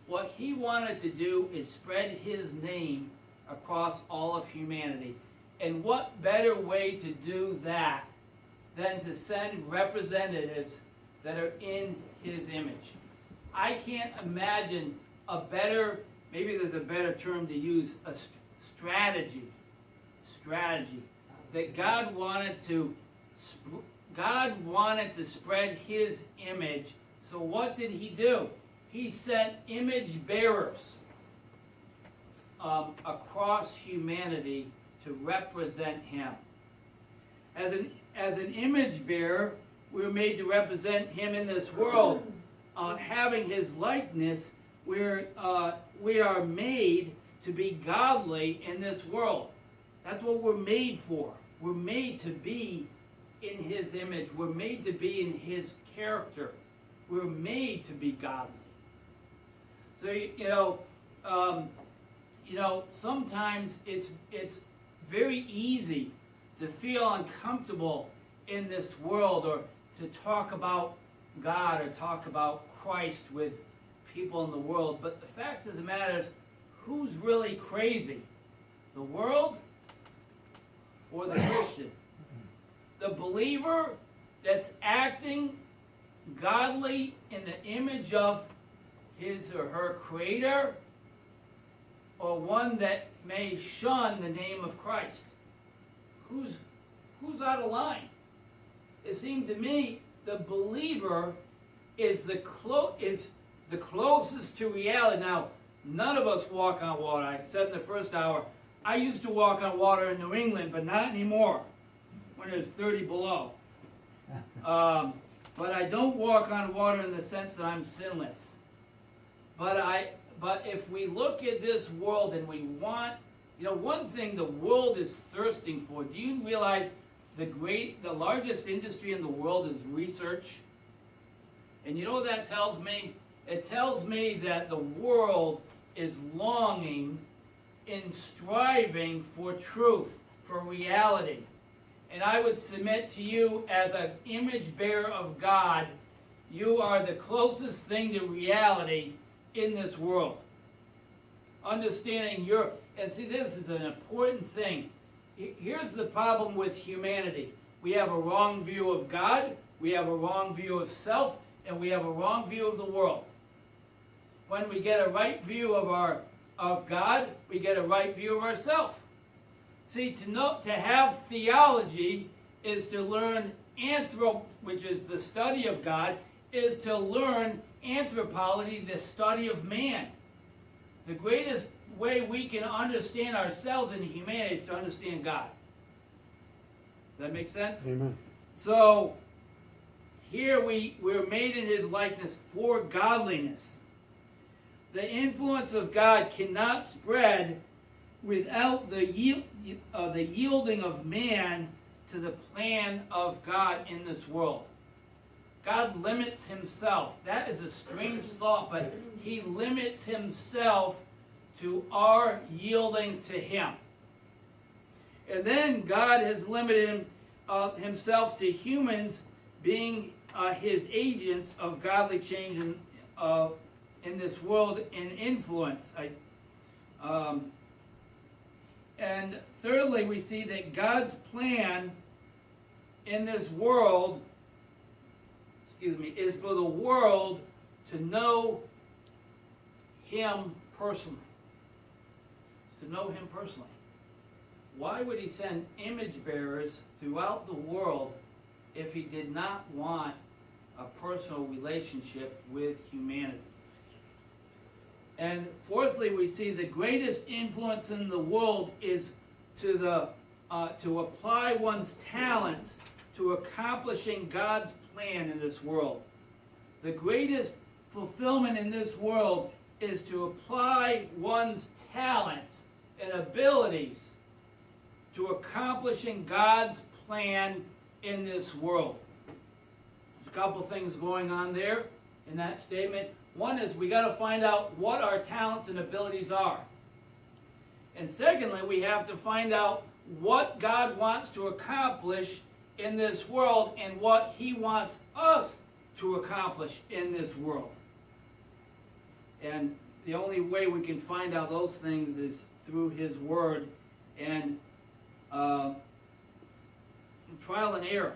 what he wanted to do is spread his name across all of humanity. And what better way to do that than to send representatives that are in his image? I can't imagine a better, maybe there's a better term to use, a strategy, that God wanted to spread his image. So what did he do? He sent image bearers across humanity to represent him. As an image bearer, we were made to represent him in this world. Having his likeness, we are made to be godly in this world. That's what we're made for. We're made to be in his image. We're made to be in his character. We're made to be godly. So sometimes it's very easy to feel uncomfortable in this world, or to talk about God or talk about Christ with people in the world. But the fact of the matter is, who's really crazy? The world or the Christian? The believer that's acting godly in the image of his or her Creator, or one that may shun the name of Christ? Who's out of line? It seemed to me the believer is the closest to reality. Now, none of us walk on water. I said in the first hour, I used to walk on water in New England, but not anymore, when it was 30 below. But I don't walk on water in the sense that I'm sinless. But if we look at this world and we want, one thing the world is thirsting for. Do you realize the largest industry in the world is research? And you know what that tells me? It tells me that the world is longing and striving for truth, for reality. And I would submit to you, as an image bearer of God, you are the closest thing to reality in this world. Understanding and see, this is an important thing. Here's the problem with humanity. We have a wrong view of God, we have a wrong view of self, and we have a wrong view of the world. When we get a right view of God, we get a right view of ourselves. See, to have theology is to learn which is the study of God, is to learn anthropology, the study of man. The greatest way we can understand ourselves in humanity is to understand God. Does that make sense? Amen. So, here we're made in his likeness for godliness. The influence of God cannot spread without the yielding of man to the plan of God in this world. God limits himself. That is a strange thought, but he limits himself to our yielding to him. And then God has limited himself to humans being his agents of godly change in this world and influence. And thirdly, we see that God's plan in this world, is for the world to know him personally. To know him personally. Why would he send image bearers throughout the world if he did not want a personal relationship with humanity? And fourthly, we see the greatest influence in the world is to apply one's talents to accomplishing God's plan in this world. The greatest fulfillment in this world is to apply one's talents and abilities to accomplishing God's plan in this world. There's a couple things going on there in that statement. One is we got to find out what our talents and abilities are. And secondly, we have to find out what God wants to accomplish in this world and what he wants us to accomplish in this world. And the only way we can find out those things is through His Word and trial and error.